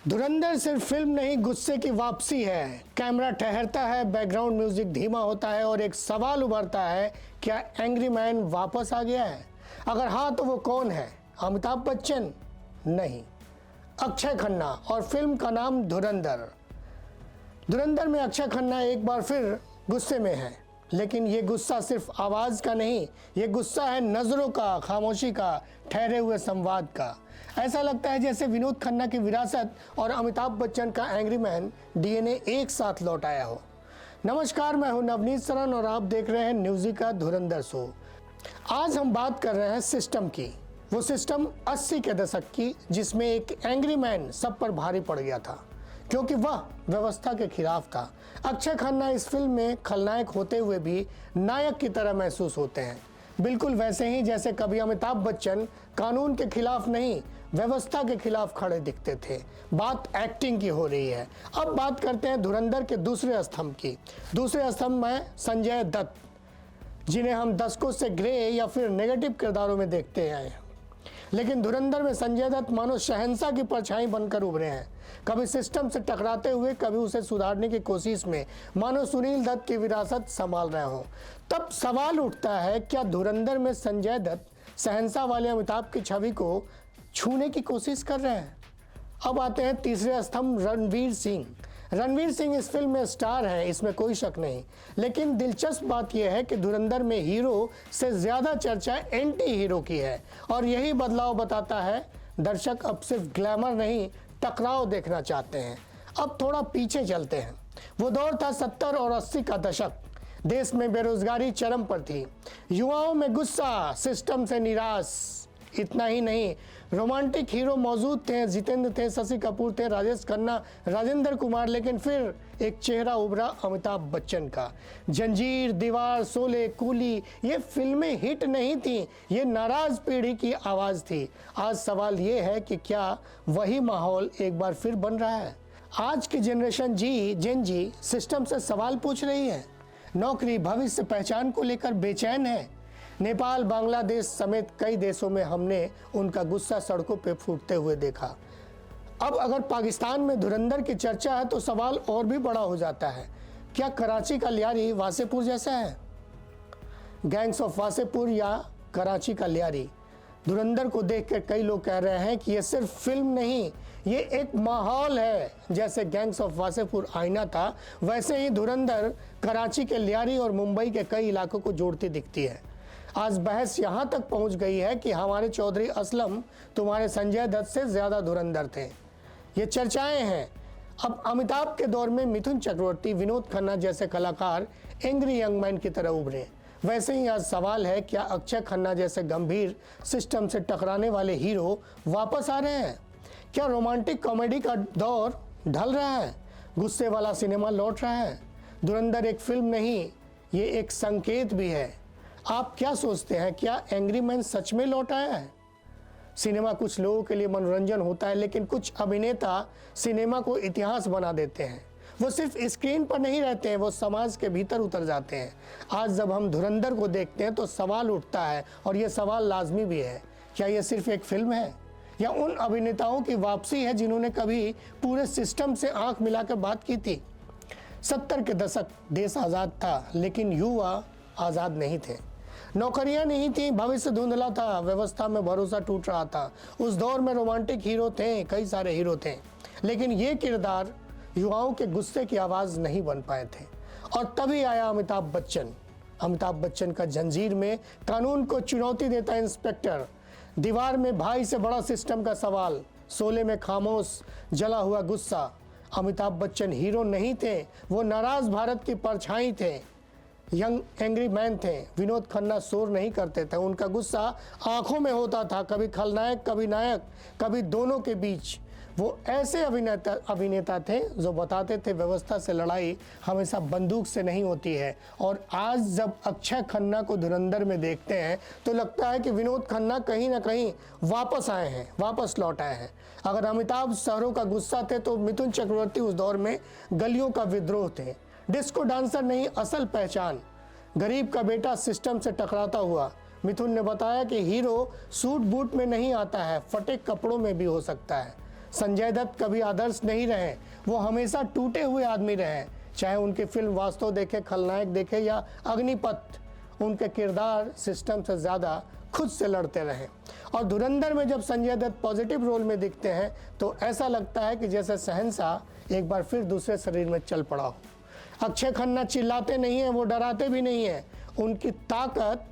धुरंधर सिर्फ फिल्म नहीं, गुस्से की वापसी है। कैमरा ठहरता है, बैकग्राउंड म्यूजिक धीमा होता है और एक सवाल उभरता है, क्या एंग्री मैन वापस आ गया है? अगर हाँ तो वो कौन है? अमिताभ बच्चन? नहीं, अक्षय खन्ना। और फिल्म का नाम धुरंधर। धुरंधर में अक्षय खन्ना एक बार फिर गुस्से में है, लेकिन ये गुस्सा सिर्फ आवाज़ का नहीं, ये गुस्सा है नज़रों का, खामोशी का, ठहरे हुए संवाद का। ऐसा लगता है जैसे विनोद खन्ना की विरासत और अमिताभ बच्चन का एंग्री मैन डीएनए एक साथ लौट आया हो। नमस्कार, मैं हूं नवनीत सरन और आप देख रहे हैं न्यूज़ी का धुरंधर शो। आज हम बात कर रहे हैं सिस्टम की, वो सिस्टम 80 के दशक की, जिसमें एक एंग्री मैन सब पर भारी पड़ गया था क्योंकि वह व्यवस्था के खिलाफ था। अक्षय खन्ना इस फिल्म में खलनायक होते हुए भी नायक की तरह महसूस होते हैं, बिल्कुल वैसे ही जैसे कभी अमिताभ बच्चन कानून के खिलाफ नहीं, व्यवस्था के खिलाफ खड़े दिखते थे। बात एक्टिंग की हो रही है। अब बात करते हैं धुरंधर के दूसरे स्तंभ की। दूसरे स्तंभ में संजय दत्त, जिन्हें हम दशकों से ग्रे या फिर नेगेटिव किरदारों में देखते हैं, लेकिन धुरंधर में संजय दत्त मानो शहंशाह की परछाई बनकर उभरे हैं। कभी सिस्टम से टकराते हुए, कभी उसे सुधारने की कोशिश में, मानो सुनील दत्त की विरासत संभाल रहे हों। तब सवाल उठता है, क्या धुरंधर में संजय दत्त शहंशाह वाले अमिताभ की छवि को छूने की कोशिश कर रहे हैं? अब आते हैं तीसरे स्तंभ, रणवीर सिंह। रणवीर सिंह इस फिल्म में स्टार है, इसमें कोई शक नहीं, लेकिन दिलचस्प बात यह है कि धुरंधर में हीरो से ज़्यादा चर्चा एंटी हीरो की है, और यही बदलाव बताता है दर्शक अब सिर्फ ग्लैमर नहीं, टकराव देखना चाहते हैं। अब थोड़ा पीछे चलते हैं। वो दौर था 70 और 80 का दशक। देश में बेरोजगारी चरम पर थी, युवाओं में गुस्सा, सिस्टम से निराश। इतना ही नहीं, रोमांटिक हीरो मौजूद थे, जितेंद्र थे, शशि कपूर थे, राजेश खन्ना, राजेंद्र कुमार, लेकिन फिर एक चेहरा उभरा अमिताभ बच्चन का। जंजीर, दीवार, शोले, कूली, ये फिल्में हिट नहीं थी, ये नाराज पीढ़ी की आवाज़ थी। आज सवाल ये है कि क्या वही माहौल एक बार फिर बन रहा है? आज की जनरेशन जेन जी सिस्टम से सवाल पूछ रही है, नौकरी, भविष्य, पहचान को लेकर बेचैन है। नेपाल, बांग्लादेश समेत कई देशों में हमने उनका गुस्सा सड़कों पे फूटते हुए देखा। अब अगर पाकिस्तान में धुरंधर की चर्चा है तो सवाल और भी बड़ा हो जाता है, क्या कराची का लियारी वासेपुर जैसा है? गैंग्स ऑफ वासेपुर या कराची का लियारी? धुरंधर को देख कर कई लोग कह रहे हैं कि ये सिर्फ फिल्म नहीं, ये एक माहौल है। जैसे गैंग्स ऑफ वासेपुर आईना था, वैसे ही धुरंधर कराची के लियारी और मुंबई के कई इलाकों को जोड़ती दिखती है। आज बहस यहाँ तक पहुँच गई है कि हमारे चौधरी असलम तुम्हारे संजय दत्त से ज़्यादा धुरंधर थे। ये चर्चाएं हैं। अब अमिताभ के दौर में मिथुन चक्रवर्ती, विनोद खन्ना जैसे कलाकार एंग्री यंग मैन की तरह उभरे, वैसे ही आज सवाल है, क्या अक्षय खन्ना जैसे गंभीर, सिस्टम से टकराने वाले हीरो वापस आ रहे हैं? क्या रोमांटिक कॉमेडी का दौर ढल रहा है? गुस्से वाला सिनेमा लौट रहा है? धुरंधर एक फिल्म नहीं, ये एक संकेत भी है। आप क्या सोचते हैं, क्या एंग्री मैन सच में लौट आया है? सिनेमा कुछ लोगों के लिए मनोरंजन होता है, लेकिन कुछ अभिनेता सिनेमा को इतिहास बना देते हैं। वो सिर्फ स्क्रीन पर नहीं रहते हैं, वो समाज के भीतर उतर जाते हैं। आज जब हम धुरंधर को देखते हैं तो सवाल उठता है, और ये सवाल लाजमी भी है, क्या ये सिर्फ एक फिल्म है या उन अभिनेताओं की वापसी है जिन्होंने कभी पूरे सिस्टम से आंख मिलाकर बात की थी? 70 के दशक, देश आज़ाद था, लेकिन युवा आज़ाद नहीं थे। नौकरियां नहीं थी, भविष्य धुंधला था, व्यवस्था में भरोसा टूट रहा था। उस दौर में रोमांटिक हीरो थे, कई सारे हीरो थे, लेकिन ये किरदार युवाओं के गुस्से की आवाज़ नहीं बन पाए थे। और तभी आया अमिताभ बच्चन। अमिताभ बच्चन का जंजीर में कानून को चुनौती देता इंस्पेक्टर, दीवार में भाई से बड़ा सिस्टम का सवाल, शोले में खामोश जला हुआ गुस्सा। अमिताभ बच्चन हीरो नहीं थे, वो नाराज भारत की परछाई थे, यंग एंग्री मैन थे। विनोद खन्ना शोर नहीं करते थे, उनका गुस्सा आंखों में होता था, कभी खलनायक, कभी नायक, कभी दोनों के बीच। वो ऐसे अभिनेता थे जो बताते थे व्यवस्था से लड़ाई हमेशा बंदूक से नहीं होती है। और आज जब अक्षय खन्ना को धुरंधर में देखते हैं तो लगता है कि विनोद खन्ना कहीं ना कहीं वापस आए हैं, वापस लौट आए हैं। अगर अमिताभ शहरों का गुस्सा थे तो मिथुन चक्रवर्ती उस दौर में गलियों का विद्रोह थे। डिस्को डांसर नहीं, असल पहचान। गरीब का बेटा सिस्टम से टकराता हुआ। मिथुन ने बताया कि हीरो सूट बूट में नहीं आता है, फटे कपड़ों में भी हो सकता है। संजय दत्त कभी आदर्श नहीं रहे, वो हमेशा टूटे हुए आदमी रहे। चाहे उनकी फिल्म वास्तव देखे, खलनायक देखे या अग्निपथ, उनके किरदार सिस्टम से ज़्यादा खुद से लड़ते रहे। और धुरंधर में जब संजय दत्त पॉजिटिव रोल में दिखते हैं तो ऐसा लगता है कि जैसे शहंशाह एक बार फिर दूसरे शरीर में चल पड़ा हो। अक्षय खन्ना चिल्लाते नहीं हैं, वो डराते भी नहीं हैं। उनकी ताकत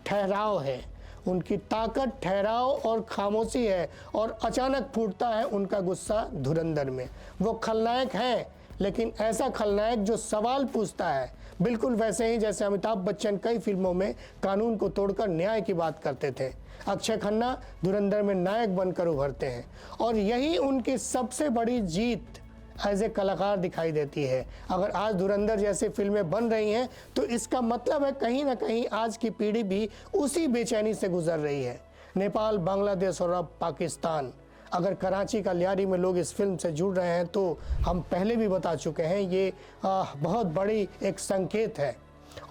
ठहराव है, उनकी ताकत ठहराव और खामोशी है, और अचानक फूटता है उनका गुस्सा धुरंधर में। वो खलनायक हैं, लेकिन ऐसा खलनायक जो सवाल पूछता है, बिल्कुल वैसे ही जैसे अमिताभ बच्चन कई फिल्मों में कानून को तोड़कर न्याय की बात करते थे। अक्षय खन्ना धुरंधर में नायक बनकर उभरते हैं, और यही उनकी सबसे बड़ी जीत एज ए कलाकार दिखाई देती है। अगर आज धुरंधर जैसी फिल्में बन रही हैं तो इसका मतलब है कहीं ना कहीं आज की पीढ़ी भी उसी बेचैनी से गुजर रही है। नेपाल, बांग्लादेश और अब पाकिस्तान। अगर कराची का लियारी में लोग इस फिल्म से जुड़ रहे हैं तो हम पहले भी बता चुके हैं, ये बहुत बड़ी एक संकेत है।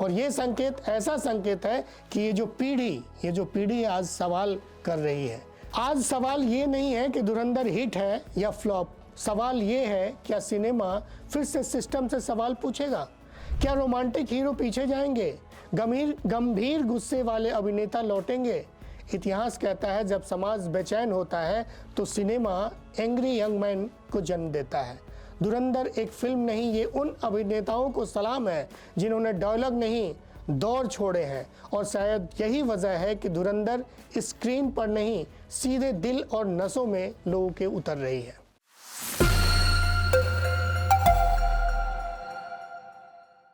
और ये संकेत ऐसा संकेत है कि ये जो पीढ़ी आज सवाल कर रही है। आज सवाल ये नहीं है कि धुरंधर हिट है या फ्लॉप, सवाल ये है क्या सिनेमा फिर से सिस्टम से सवाल पूछेगा? क्या रोमांटिक हीरो पीछे जाएंगे? गंभीर गुस्से वाले अभिनेता लौटेंगे? इतिहास कहता है जब समाज बेचैन होता है तो सिनेमा एंग्री यंग मैन को जन्म देता है। धुरंधर एक फिल्म नहीं, ये उन अभिनेताओं को सलाम है जिन्होंने डायलॉग नहीं दौर छोड़े हैं। और शायद यही वजह है कि धुरंधर स्क्रीन पर नहीं, सीधे दिल और नसों में लोगों के उतर रही है।